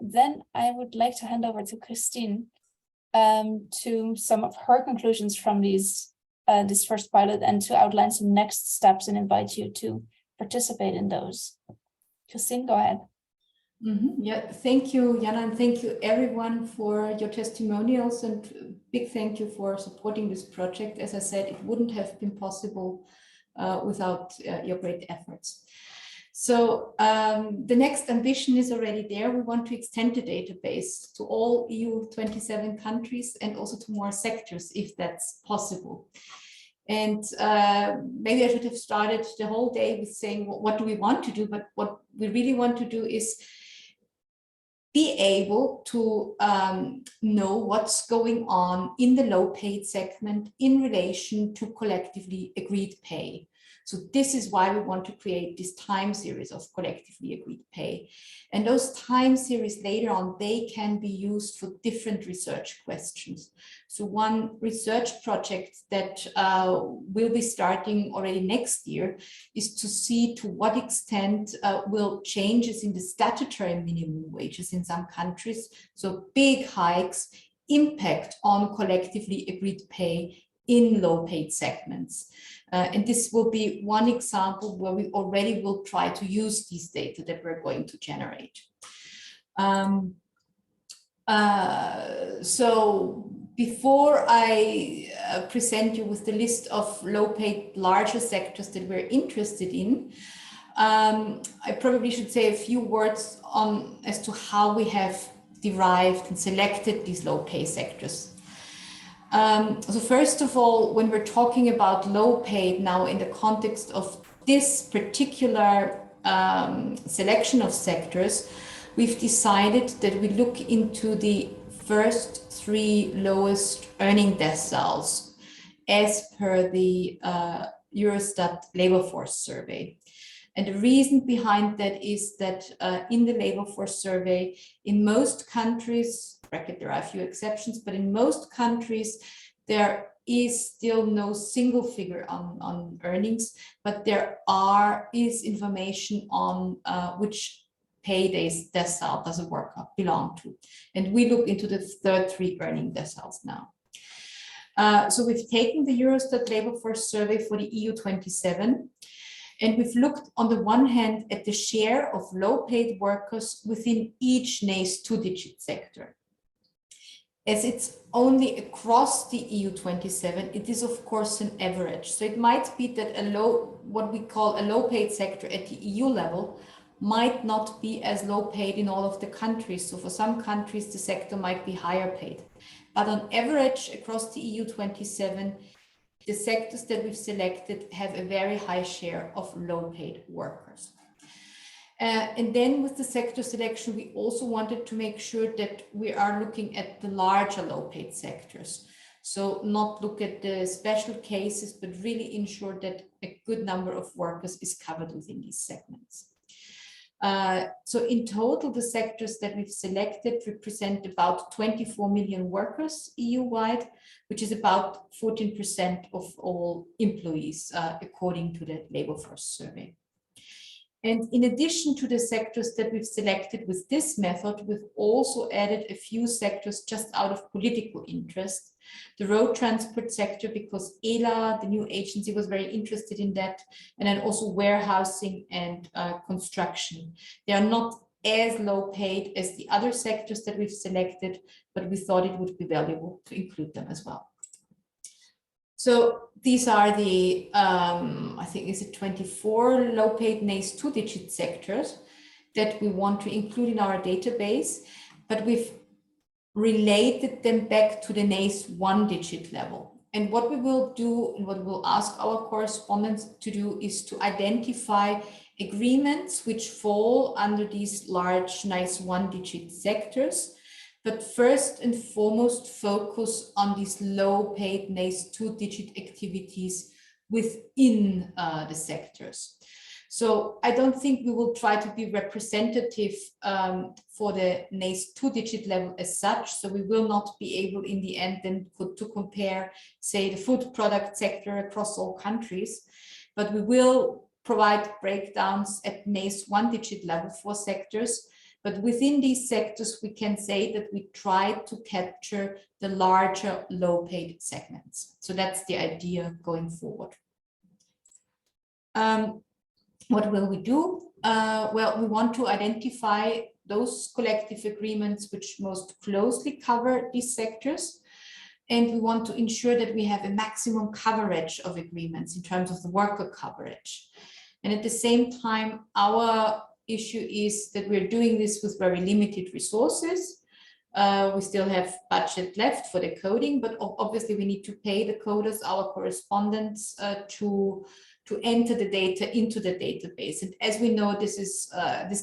Then I would like to hand over to Christine to some of her conclusions from this first pilot and to outline some next steps and invite you to participate in those. Christine, go ahead. Yeah, thank you, Jana, and thank you everyone for your testimonials, and big thank you for supporting this project. As I said, it wouldn't have been possible without your great efforts. So the next ambition is already there. We want to extend the database to all EU 27 countries and also to more sectors, if that's possible. And maybe I should have started the whole day with saying, well, what do we want to do? But what we really want to do is be able to know what's going on in the low-paid segment in relation to collectively agreed pay. So this is why we want to create this time series of collectively agreed pay. And those time series later on, they can be used for different research questions. So one research project that will be starting already next year is to see to what extent will changes in the statutory minimum wages in some countries, so big hikes, impact on collectively agreed pay in low-paid segments. And this will be one example where we already will try to use these data that we're going to generate. So before I present you with the list of low-paid larger sectors that we're interested in, I probably should say a few words on as to how we have derived and selected these low-pay sectors. So first of all, when we're talking about low-paid now in the context of this particular selection of sectors, we've decided that we look into the first 3 lowest earning deciles as per the Eurostat labor force survey. And the reason behind that is that in the labor force survey, in most countries, there are a few exceptions, but in most countries, there is still no single figure on earnings, but there is information on which pay decile does a worker belong to. And we look into the third 3 earning deciles now. So we've taken the Eurostat labor force survey for the EU 27, and we've looked on the one hand at the share of low-paid workers within each NACE 2-digit sector. As it's only across the EU 27, it is of course an average. So it might be that what we call a low-paid sector at the EU level might not be as low-paid in all of the countries. So for some countries, the sector might be higher paid. But on average, across the EU 27, the sectors that we've selected have a very high share of low-paid workers. And then with the sector selection, we also wanted to make sure that we are looking at the larger low-paid sectors. So not look at the special cases, but really ensure that a good number of workers is covered within these segments. So in total, the sectors that we've selected represent about 24 million workers EU-wide, which is about 14% of all employees, according to the labor force survey. And in addition to the sectors that we've selected with this method, we've also added a few sectors just out of political interest. The road transport sector, because ELA, the new agency, was very interested in that, and then also warehousing and construction. They are not as low paid as the other sectors that we've selected, but we thought it would be valuable to include them as well. So these are the, I think, is it 24 low-paid NACE 2-digit sectors that we want to include in our database, but we've related them back to the NACE 1-digit level. And what we will do and what we'll ask our correspondents to do is to identify agreements which fall under these large NACE 1-digit sectors, but first and foremost focus on these low-paid NACE 2-digit activities within the sectors. So I don't think we will try to be representative for the NACE 2-digit level as such. So we will not be able in the end then to compare, say, the food product sector across all countries, but we will provide breakdowns at NACE 1-digit level for sectors. But within these sectors, we can say that we try to capture the larger low-paid segments. So that's the idea going forward. What will we do? Well, we want to identify those collective agreements which most closely cover these sectors. And we want to ensure that we have a maximum coverage of agreements in terms of the worker coverage. And at the same time, our issue is that we're doing this with very limited resources. We still have budget left for the coding, but obviously we need to pay the coders, our correspondents, to enter the data into the database. And as we know, this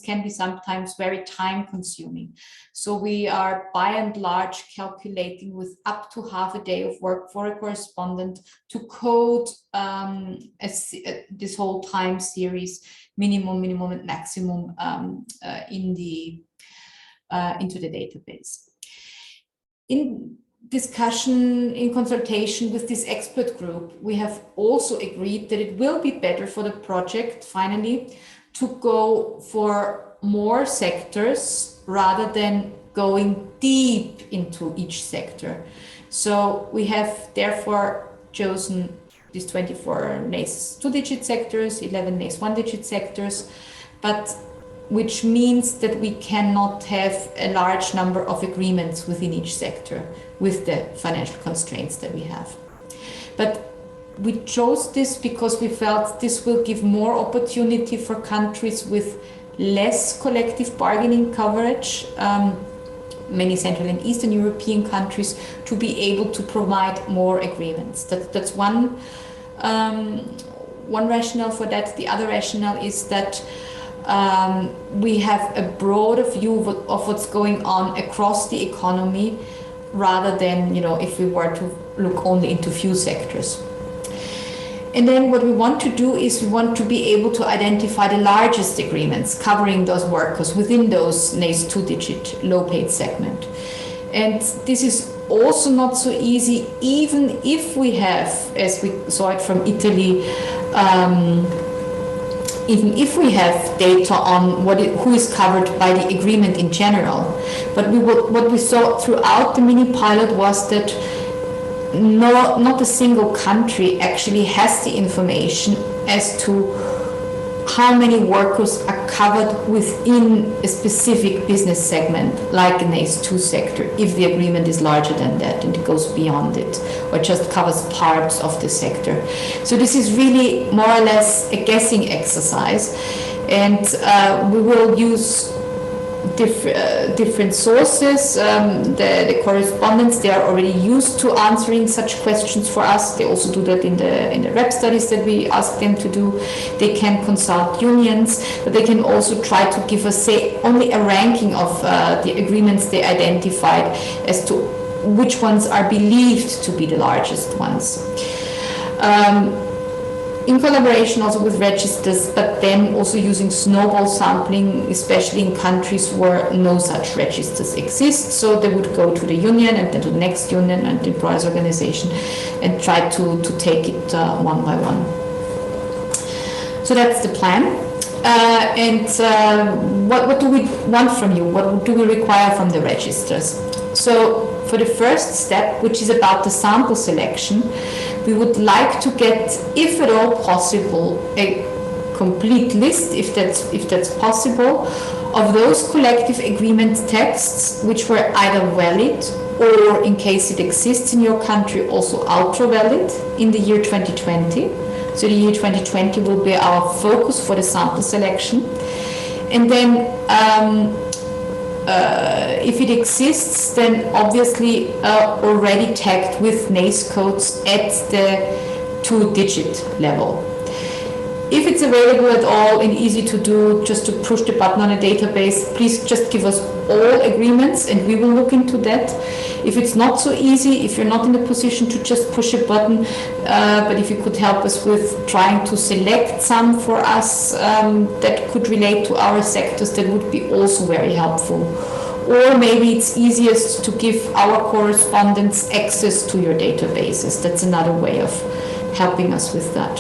can be sometimes very time consuming. So we are by and large calculating with up to half a day of work for a correspondent to code this whole time series, minimum and maximum into the database. In discussion, in consultation with this expert group, we have also agreed that it will be better for the project finally to go for more sectors rather than going deep into each sector. So we have therefore chosen these 24 NACE 2-digit sectors, 11 NACE 1-digit sectors, but which means that we cannot have a large number of agreements within each sector with the financial constraints that we have. But we chose this because we felt this will give more opportunity for countries with less collective bargaining coverage, many Central and Eastern European countries, to be able to provide more agreements. That's one rationale for that. The other rationale is that we have a broader view of what's going on across the economy, rather than, if we were to look only into few sectors. And then what we want to do is we want to be able to identify the largest agreements covering those workers within those NACE 2-digit low-paid segment. And this is also not so easy, even if we have, as we saw it from Italy, even if we have data on who is covered by the agreement in general. But what we saw throughout the mini pilot was that not a single country actually has the information as to how many workers are covered within a specific business segment, like an NACE 2 sector, if the agreement is larger than that and it goes beyond it, or just covers parts of the sector. So this is really more or less a guessing exercise, and we will use different sources. The correspondents, they are already used to answering such questions for us. They also do that in the rep studies that we ask them to do. They can consult unions, but they can also try to give us, say, only a ranking of the agreements they identified as to which ones are believed to be the largest ones. In collaboration also with registers, but then also using snowball sampling, especially in countries where no such registers exist. So they would go to the union and then to the next union and the employers organization and try to take it one by one. So that's the plan. What do we want from you? What do we require from the registers? So for the first step, which is about the sample selection, we would like to get, if at all possible, a complete list, if that's possible, of those collective agreement texts which were either valid or, in case it exists in your country, also ultra valid in the year 2020. So the year 2020 will be our focus for the sample selection. And then if it exists, then obviously already tagged with NACE codes at the 2-digit level. If it's available at all and easy to do, just to push the button on a database, please just give us all agreements and we will look into that. If it's not so easy, if you're not in the position to just push a button, but if you could help us with trying to select some for us that could relate to our sectors, that would be also very helpful. Or maybe it's easiest to give our correspondents access to your databases. That's another way of helping us with that.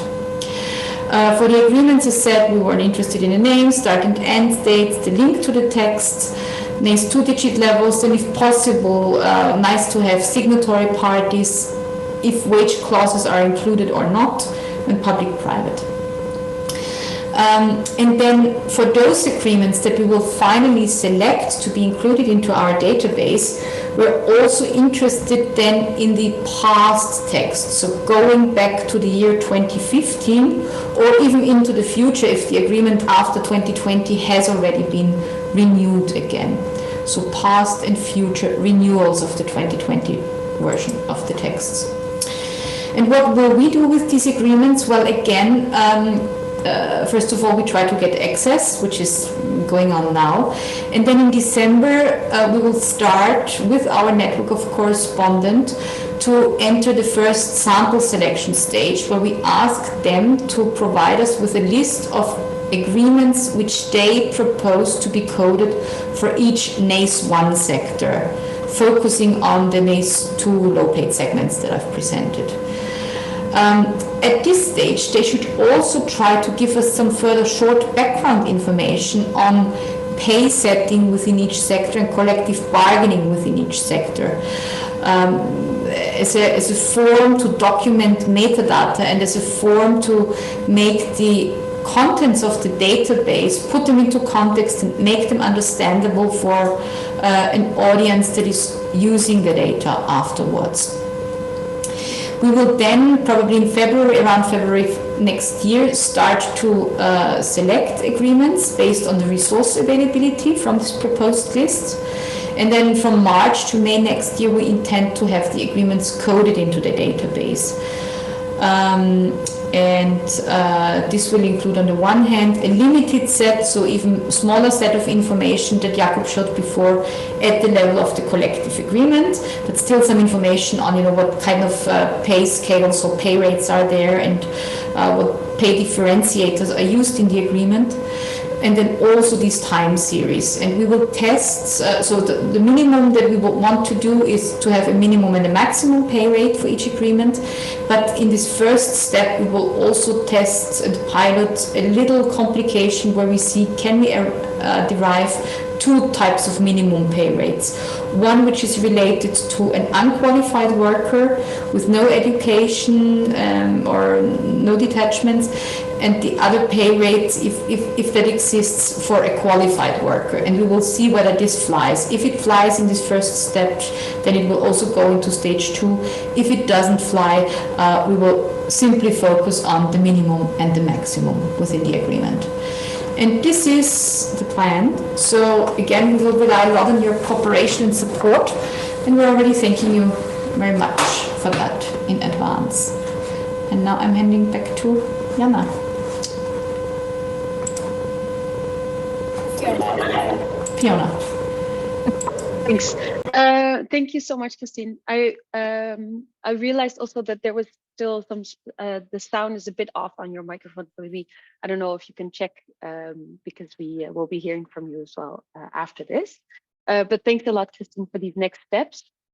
For the agreements, as said, we weren't interested in the name, start and end dates, the link to the text, nice 2-digit levels, and if possible, nice to have signatory parties, if wage clauses are included or not, and public-private. And then for those agreements that we will finally select to be included into our database, we're also interested then in the past text, so going back to the year 2015 or even into the future if the agreement after 2020 has already been renewed again. So past and future renewals of the 2020 version of the texts. And what will we do with these agreements? Well, again, first of all, we try to get access, which is going on now. And then in December, we will start with our network of correspondents to enter the first sample selection stage, where we ask them to provide us with a list of agreements which they propose to be coded for each NACE 1 sector, focusing on the NACE 2 low-paid segments that I've presented. At this stage, they should also try to give us some further short background information on pay setting within each sector and collective bargaining within each sector. As a form to document metadata and as a form to make the contents of the database, put them into context and make them understandable for an audience that is using the data afterwards. We will then, probably in February, around February next year, start to select agreements based on the resource availability from this proposed list. And then from March to May next year, we intend to have the agreements coded into the database. This will include, on the one hand, a limited set, so even smaller set of information that Jakob showed before at the level of the collective agreement, but still some information on, what kind of pay scales or pay rates are there and what pay differentiators are used in the agreement. And then also these time series. And we will test, so the minimum that we will want to do is to have a minimum and a maximum pay rate for each agreement. But in this first step, we will also test and pilot a little complication where we see, can we derive two types of minimum pay rates. One which is related to an unqualified worker with no education or no detachments, and the other pay rates if that exists for a qualified worker. And we will see whether this flies. If it flies in this first step, then it will also go into stage 2. If it doesn't fly, we will simply focus on the minimum and the maximum within the agreement. And this is the plan. So again, we will rely a lot on your cooperation and support, and we're already thanking you very much for that in advance. And now I'm handing back to Jana. Fiona. Thanks. Thank you so much, Christine. I realized also that there was still some, the sound is a bit off on your microphone. So maybe, I don't know if you can check, because we will be hearing from you as well after this. But thanks a lot, Christine, for these next steps.